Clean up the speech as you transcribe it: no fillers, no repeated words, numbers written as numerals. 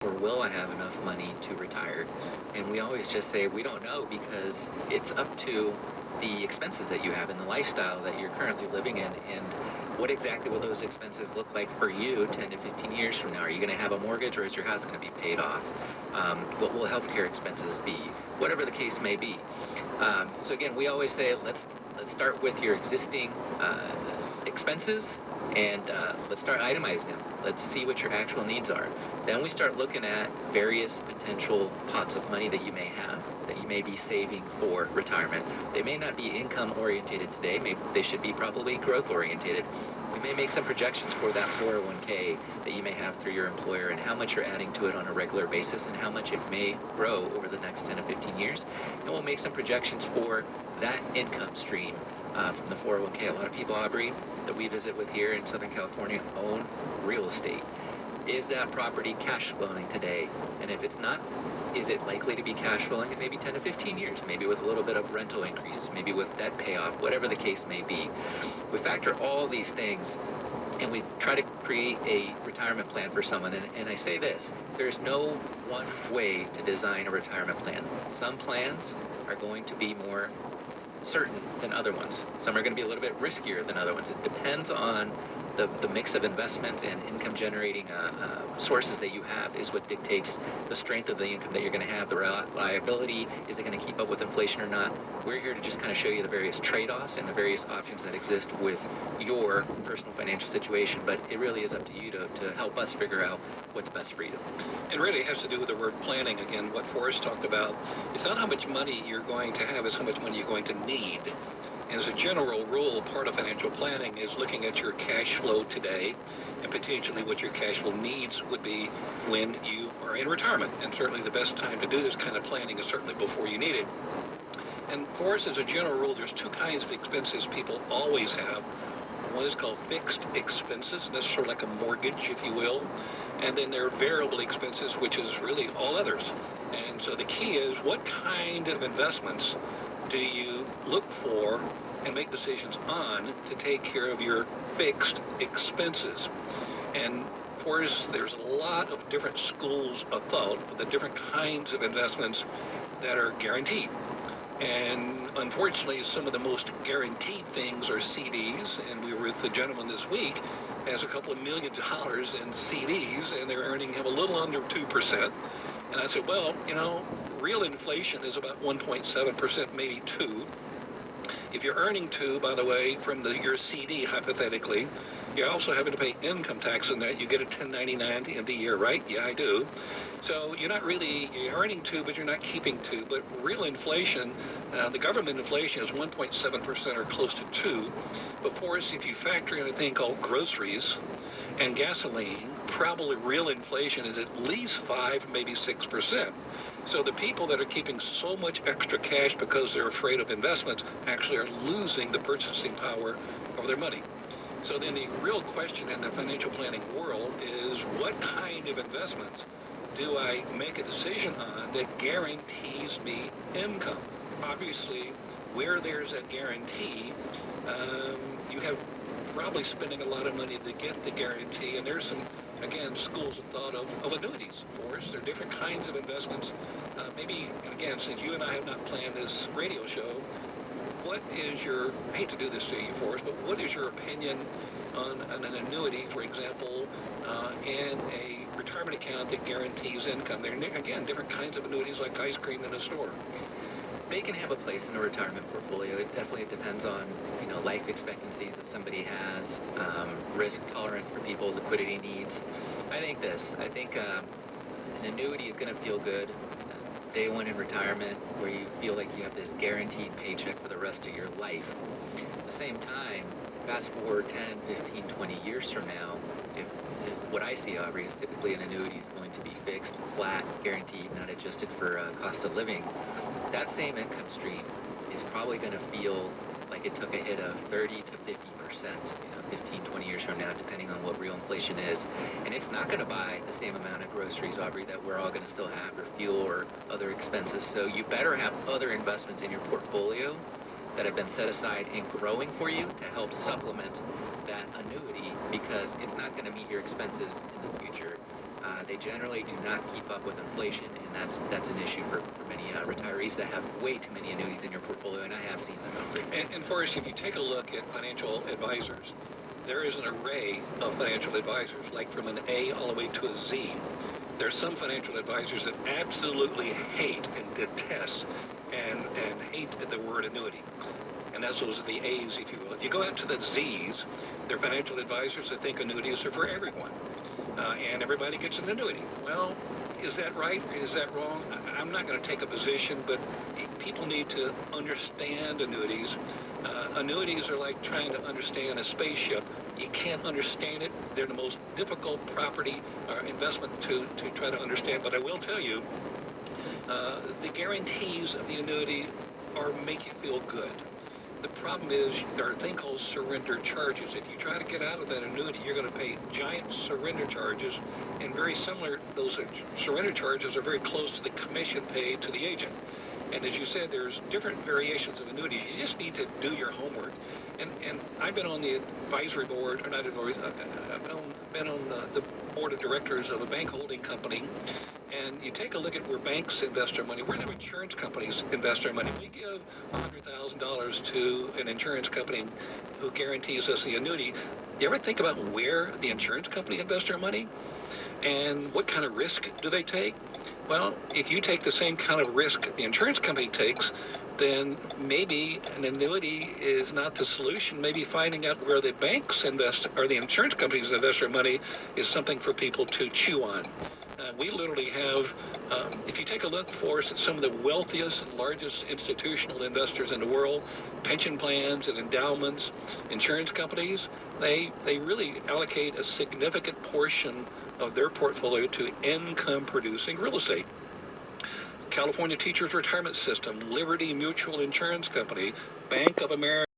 or will I have enough money to retire? And we always just say we don't know because it's up to the expenses that you have and the lifestyle that you're currently living in, and what exactly will those expenses look like for you 10 to 15 years from now? Are you going to have a mortgage, or is your house going to be paid off? What will healthcare expenses be? Whatever the case may be. So again, we always say let's start with your existing expenses, and let's start itemizing them. Let's see what your actual needs are. Then we start looking at various potential pots of money that you may have, that you may be saving for retirement. They may not be income orientated today. Maybe they should be probably growth orientated. We may make some projections for that 401k that you may have through your employer and how much you're adding to it on a regular basis and how much it may grow over the next 10 to 15 years. And we'll make some projections for that income stream from the 401k. A lot of people, Aubrey, that we visit with here in Southern California own real estate. Is that property cash flowing today? And if it's not, is it likely to be cash flowing in maybe 10 to 15 years? Maybe with a little bit of rental increase, maybe with debt payoff, whatever the case may be. We factor all these things and we try to create a retirement plan for someone. And I say this, there's no one way to design a retirement plan. Some plans are going to be more certain than other ones. Some are going to be a little bit riskier than other ones. It depends on the mix of investment and income generating sources that you have is what dictates the strength of the income that you're going to have, the reliability, is it going to keep up with inflation or not. We're here to just kind of show you the various trade-offs and the various options that exist with your personal financial situation, but it really is up to you to help us figure out what's best for you. It really has to do with the word planning. Again, what Forrest talked about, it's not how much money you're going to have, it's how much money you're going to need. And as a general rule, part of financial planning is looking at your cash flow today and potentially what your cash flow needs would be when you are in retirement. And certainly the best time to do this kind of planning is certainly before you need it. And for us, as a general rule, there's two kinds of expenses people always have. One is called fixed expenses, and that's sort of like a mortgage, if you will. And then there are variable expenses, which is really all others. And so the key is, what kind of investments do you look for and make decisions on to take care of your fixed expenses? And of course, there's a lot of different schools of thought for the different kinds of investments that are guaranteed. And unfortunately, some of the most guaranteed things are CDs, and we were with the gentleman this week has a couple of $millions in CDs, and they're earning him a little under 2%. And I said, well, you know, real inflation is about 1.7%, maybe 2. If you're earning 2, by the way, from your CD, hypothetically, you're also having to pay income tax on that. You get a 1099 at the end of the year, right? Yeah, I do. So you're earning 2, but you're not keeping 2. But real inflation, the government inflation is 1.7% or close to 2. But for us, if you factor in a thing called groceries and gasoline, probably real inflation is at least 5, maybe 6%. So the people that are keeping so much extra cash because they're afraid of investments actually are losing the purchasing power of their money. So then the real question in the financial planning world is, what kind of investments do I make a decision on that guarantees me income? Obviously, where there's a guarantee, you have probably spending a lot of money to get the guarantee, and there's some, again, schools of thought of annuities. Of course, there are different kinds of investments. Maybe, again, since you and I have not planned this radio show, what is your, I hate to do this to you, Forrest, but what is your opinion on an annuity, for example, and a retirement account that guarantees income? There are, again, different kinds of annuities like ice cream in a store. They can have a place in a retirement portfolio. It definitely depends on, life expectancies that somebody has, risk tolerance for people, liquidity needs. I think an annuity is going to feel good day one in retirement, where you feel like you have this guaranteed paycheck for the rest of your life. At the same time, fast forward 10, 15, 20 years from now, if what I see, Aubrey, is typically an annuity is going to be fixed, flat, guaranteed, not adjusted for cost of living. That same income stream is probably going to feel like it took a hit of 30 to 50%, 15, 20 years from now, depending on what real inflation is. And it's not going to buy the same amount of groceries, Aubrey, that we're all going to still have, or fuel, or other expenses. So you better have other investments in your portfolio that have been set aside and growing for you to help supplement that annuity, because it's not going to meet your expenses in the future. They generally do not keep up with inflation, and that's an issue for many retirees that have way too many annuities in your portfolio, and I have seen them. And Forrest, if you take a look at financial advisors, there is an array of financial advisors, like from an A all the way to a Z. There are some financial advisors that absolutely hate and detest and hate the word annuity. And those are the A's, if you will. If you go out to the Z's, they're financial advisors that think annuities are for everyone. And everybody gets an annuity. Well, is that right? Is that wrong? I'm not going to take a position, but people need to understand annuities. Annuities are like trying to understand a spaceship. You can't understand it. They're the most difficult property or investment to try to understand. But I will tell you, the guarantees of the annuity make you feel good. The problem is there are a thing called surrender charges. If you try to get out of that annuity, you're going to pay giant surrender charges, and very similar, those surrender charges are very close to the commission paid to the agent. And as you said, there's different variations of annuities. You just need to do your homework. And I've been on the advisory board, or not advisory, I've been on the board of directors of a bank holding company. And you take a look at where banks invest their money, where do insurance companies invest their money? We give $100,000 to an insurance company who guarantees us the annuity. You ever think about where the insurance company invests their money? And what kind of risk do they take? Well, if you take the same kind of risk the insurance company takes, then maybe an annuity is not the solution. Maybe finding out where the banks invest or the insurance companies invest their money is something for people to chew on. We literally have, if you take a look for us at some of the wealthiest and largest institutional investors in the world, pension plans and endowments, insurance companies, they really allocate a significant portion of their portfolio to income-producing real estate. California Teachers Retirement System, Liberty Mutual Insurance Company, Bank of America.